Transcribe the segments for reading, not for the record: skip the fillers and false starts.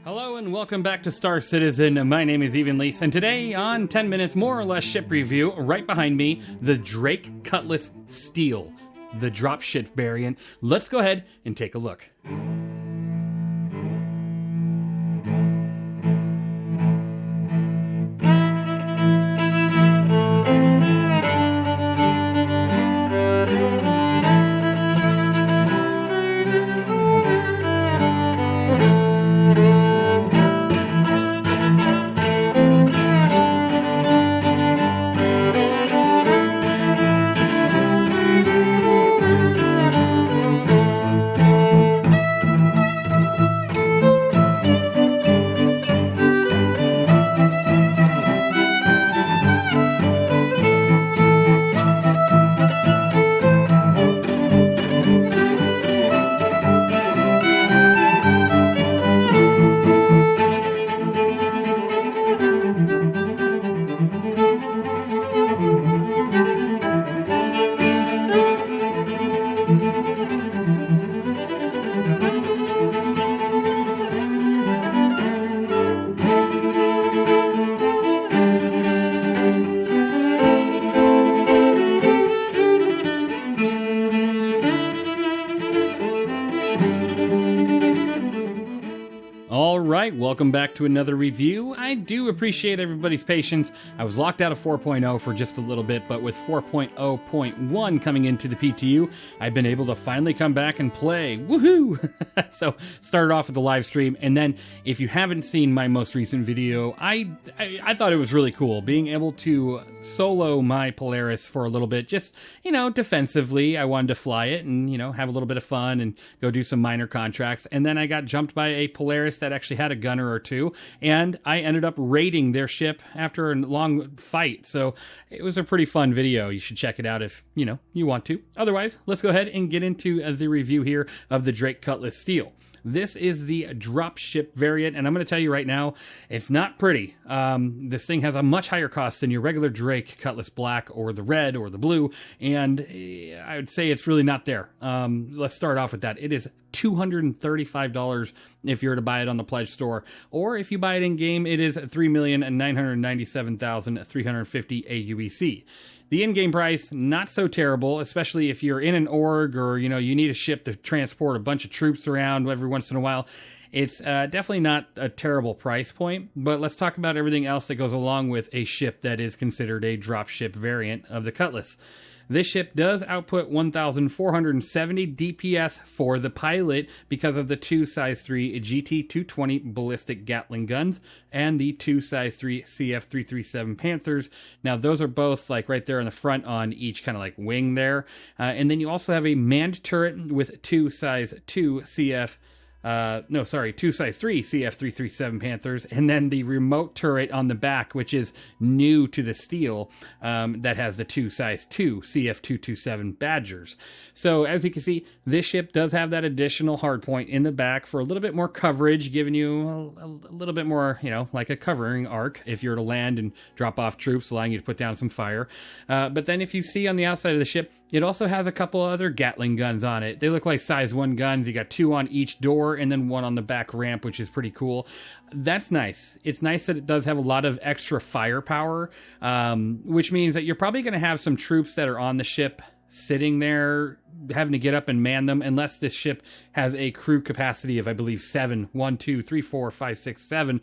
Hello and welcome back to Star Citizen. My name is Evenlease, and today on 10 Minutes More or Less Ship Review, right behind me, the Drake Cutlass Steel, the dropship variant. Let's go ahead and take a look. Alright, welcome back to another review. I do appreciate everybody's patience. I was locked out of 4.0 for just a little bit, but with 4.0.1 coming into the PTU, I've been able to finally come back and play. Woohoo! So, started off with the live stream, and then if you haven't seen my most recent video, I thought it was really cool being able to solo my Polaris for a little bit, just, defensively. I wanted to fly it and, have a little bit of fun and go do some minor contracts, and then I got jumped by a Polaris that actually had a gunner or two, and I ended up raiding their ship after a long fight. So it was a pretty fun video. You should check it out if you want to. Otherwise, let's go ahead and get into the review here of the Drake Cutlass Steel. This is the dropship variant, and I'm going to tell you right now, it's not pretty. This thing has a much higher cost than your regular Drake Cutlass Black or the red or the blue, and I would say it's really not there. Let's start off with that. It is $235 if you were to buy it on the Pledge store, or if you buy it in-game, it is $3,997,350 aUEC. The in-game price, not so terrible, especially if you're in an org or, you need a ship to transport a bunch of troops around every once in a while. It's definitely not a terrible price point, but let's talk about everything else that goes along with a ship that is considered a dropship variant of the Cutlass. This ship does output 1,470 DPS for the pilot because of the two size 3 GT220 ballistic Gatling guns and the two size 3 CF337 Panthers. Now, those are both right there in the front on each kind of wing there. And then you also have a manned turret with two size 2 two size 3 CF337 Panthers, and then the remote turret on the back, which is new to the Steel, that has the two size 2 CF227 Badgers. So as you can see, this ship does have that additional hardpoint in the back for a little bit more coverage, giving you a little bit more, like a covering arc if you were to land and drop off troops, allowing you to put down some fire. But then if you see on the outside of the ship, it also has a couple other Gatling guns on it. They look like size 1 guns. You got 2 on each door and then 1 on the back ramp, which is pretty cool. That's nice. It's nice that it does have a lot of extra firepower, which means that you're probably going to have some troops that are on the ship sitting there having to get up and man them, unless this ship has a crew capacity of, I believe, 7. 1, 2, 3, 4, 5, 6, 7,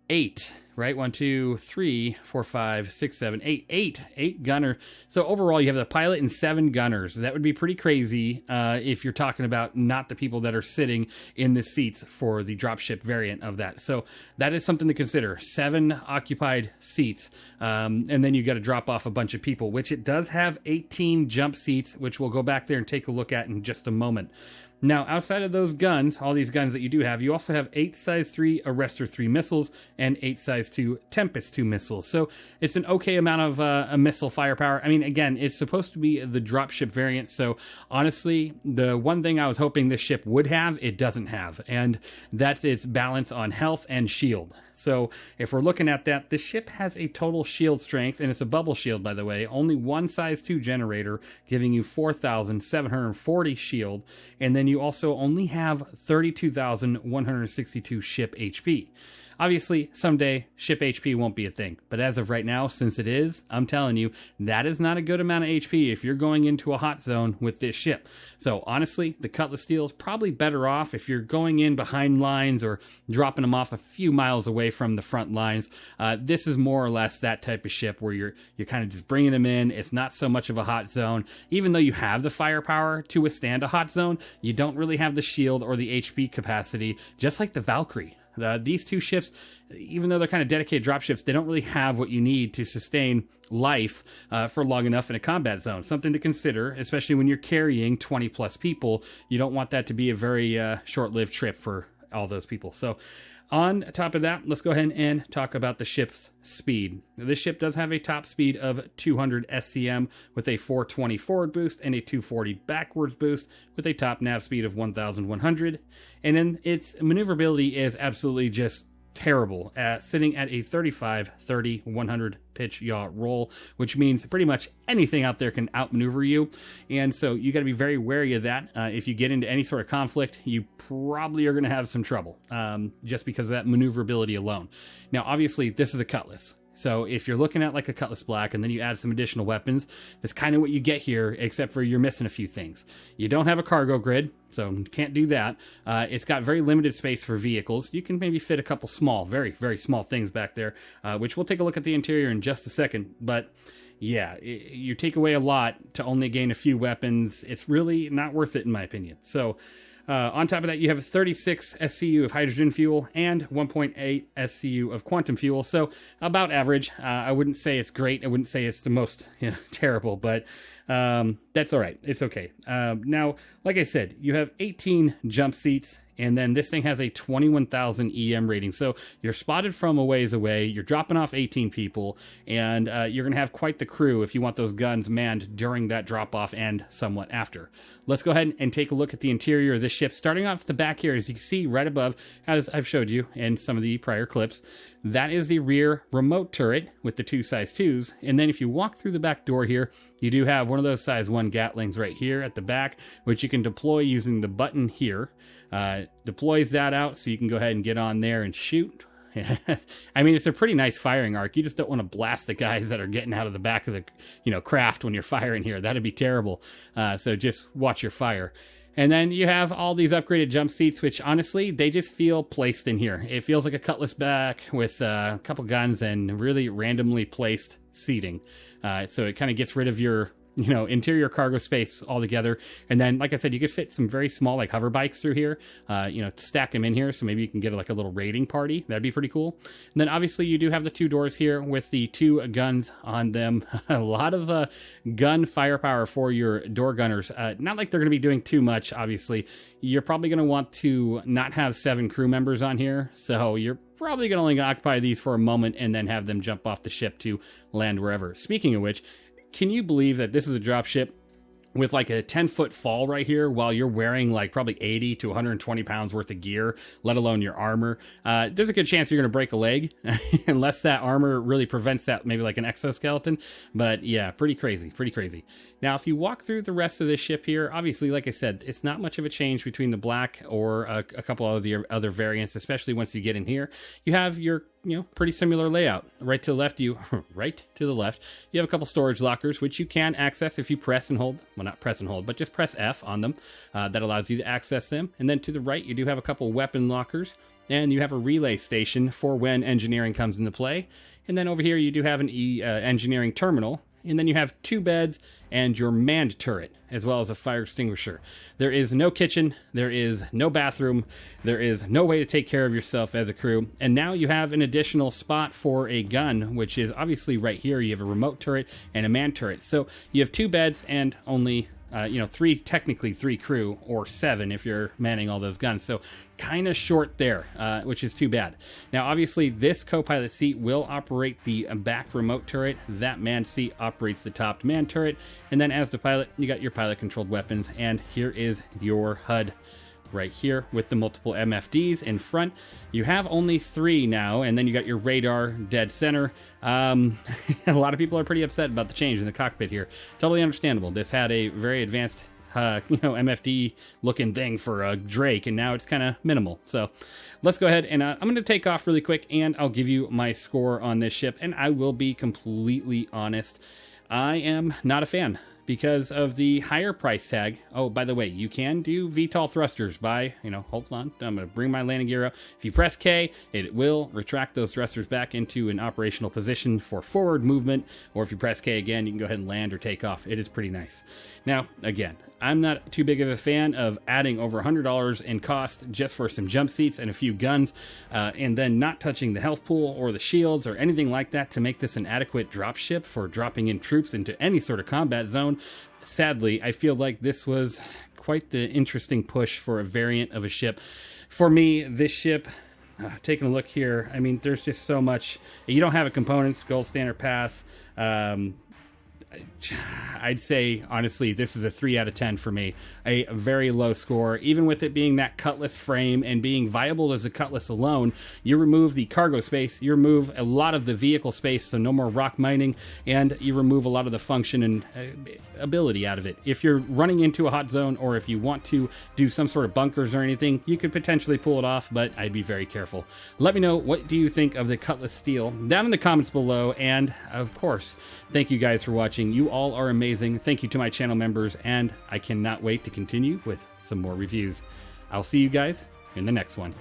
8. Right? 1, 2, 3, 4, 5, 6, 7, 8. 8 gunner. So overall, you have the pilot and 7 gunners. That would be pretty crazy if you're talking about not the people that are sitting in the seats for the dropship variant of that. So that is something to consider. 7 occupied seats. And then you got to drop off a bunch of people, which it does have 18 jump seats, which we'll go back there and take a look at in just a moment. Now, outside of those guns, all these guns that you do have, you also have 8 size 3 Arrestor 3 missiles and 8 size 2 Tempest 2 missiles. So it's an okay amount of missile firepower. I mean, again, it's supposed to be the dropship variant. So honestly, the one thing I was hoping this ship would have, it doesn't have. And that's its balance on health and shield. So if we're looking at that, this ship has a total shield strength, and it's a bubble shield, by the way, only one size 2 generator, giving you 4,740 shield. And then you also only have 32,162 ship HP. Obviously, someday, ship HP won't be a thing. But as of right now, since it is, I'm telling you, that is not a good amount of HP if you're going into a hot zone with this ship. So honestly, the Cutlass Steel is probably better off if you're going in behind lines or dropping them off a few miles away from the front lines. This is more or less that type of ship where you're kind of just bringing them in. It's not so much of a hot zone. Even though you have the firepower to withstand a hot zone, you don't really have the shield or the HP capacity, just like the Valkyrie. These two ships, even though they're kind of dedicated drop ships, they don't really have what you need to sustain life for long enough in a combat zone. Something to consider, especially when you're carrying 20 plus people. You don't want that to be a very short-lived trip for all those people. So on top of that, let's go ahead and talk about the ship's speed. This ship does have a top speed of 200 SCM with a 420 forward boost and a 240 backwards boost with a top nav speed of 1,100. And then its maneuverability is absolutely just terrible, sitting at a 35, 30, 100 pitch yaw roll, which means pretty much anything out there can outmaneuver you. And so you got to be very wary of that. If you get into any sort of conflict, you probably are going to have some trouble just because of that maneuverability alone. Now, obviously, this is a Cutlass. So if you're looking at like a Cutlass Black and then you add some additional weapons, that's kind of what you get here, except for you're missing a few things. You don't have a cargo grid, so can't do that. It's got very limited space for vehicles. You can maybe fit a couple small, very, very small things back there, which we'll take a look at the interior in just a second. But yeah, you take away a lot to only gain a few weapons. It's really not worth it in my opinion. So on top of that, you have 36 SCU of hydrogen fuel and 1.8 SCU of quantum fuel. So about average. I wouldn't say it's great. I wouldn't say it's the most terrible, but that's all right. It's okay. Now, like I said, you have 18 jump seats, and then this thing has a 21,000 EM rating. So you're spotted from a ways away. You're dropping off 18 people, and you're going to have quite the crew if you want those guns manned during that drop-off and somewhat after. Let's go ahead and take a look at the interior of this ship. Starting off the back here, as you can see right above, as I've showed you in some of the prior clips, that is the rear remote turret with the two size 2s. And then if you walk through the back door here, you do have one of those size 1 Gatlings right here at the back, which you can deploy using the button here. Deploys that out so you can go ahead and get on there and shoot. I mean, it's a pretty nice firing arc. You just don't want to blast the guys that are getting out of the back of the craft when you're firing here. That'd be terrible. So just watch your fire. And then you have all these upgraded jump seats, which honestly, they just feel placed in here. It feels like a Cutlass back with a couple guns and really randomly placed seating. So it kind of gets rid of your interior cargo space altogether. And then, like I said, you could fit some very small, like hover bikes through here, stack them in here. So maybe you can get like a little raiding party. That'd be pretty cool. And then obviously you do have the 2 doors here with the 2 guns on them. A lot of gun firepower for your door gunners. Not like they're going to be doing too much, obviously. You're probably going to want to not have 7 crew members on here. So you're probably going to only occupy these for a moment and then have them jump off the ship to land wherever. Speaking of which, can you believe that this is a dropship with like a 10-foot fall right here while you're wearing like probably 80 to 120 pounds worth of gear, let alone your armor? There's a good chance you're going to break a leg unless that armor really prevents that, maybe like an exoskeleton. But yeah, pretty crazy, pretty crazy. Now, if you walk through the rest of this ship here, obviously, like I said, it's not much of a change between the black or a couple of the other variants, especially once you get in here. You have your, pretty similar layout. Right to the left, you have a couple storage lockers, which you can access if you press and hold. Well, not press and hold, but just press F on them. That allows you to access them. And then to the right, you do have a couple weapon lockers, and you have a relay station for when engineering comes into play. And then over here, you do have an engineering terminal. And then you have 2 beds and your manned turret, as well as a fire extinguisher. There is no kitchen, there is no bathroom, there is no way to take care of yourself as a crew. And now you have an additional spot for a gun, which is obviously right here. You have a remote turret and a manned turret. So you have 2 beds and only technically 3 crew, or 7 if you're manning all those guns. So kind of short there, which is too bad. Now, obviously, this co-pilot seat will operate the back remote turret. That manned seat operates the top manned turret. And then as the pilot, you got your pilot-controlled weapons. And here is your HUD right here with the multiple MFDs in front. You have only 3 now, and then you got your radar dead center. A lot of people are pretty upset about the change in the cockpit here. Totally understandable. This had a very advanced MFD looking thing for a Drake, and now it's kind of minimal. So let's go ahead and I'm going to take off really quick, and I'll give you my score on this ship. And I will be completely honest, I am not a fan because of the higher price tag. Oh, by the way, you can do VTOL thrusters by, hold on, I'm going to bring my landing gear up. If you press K, it will retract those thrusters back into an operational position for forward movement, or if you press K again, you can go ahead and land or take off. It is pretty nice. Now, again, I'm not too big of a fan of adding over $100 in cost just for some jump seats and a few guns, and then not touching the health pool or the shields or anything like that to make this an adequate drop ship for dropping in troops into any sort of combat zone. Sadly, I feel like this was quite the interesting push for a variant of a ship. For me, this ship, taking a look here, I mean, there's just so much. You don't have a components, gold standard pass. I'd say, honestly, this is a 3 out of 10 for me. A very low score. Even with it being that Cutlass frame and being viable as a Cutlass alone, you remove the cargo space, you remove a lot of the vehicle space, so no more rock mining, and you remove a lot of the function and ability out of it. If you're running into a hot zone, or if you want to do some sort of bunkers or anything, you could potentially pull it off, but I'd be very careful. Let me know, what do you think of the Cutlass Steel down in the comments below, and of course, thank you guys for watching. You all are amazing. Thank you to my channel members, and I cannot wait to continue with some more reviews. I'll see you guys in the next one.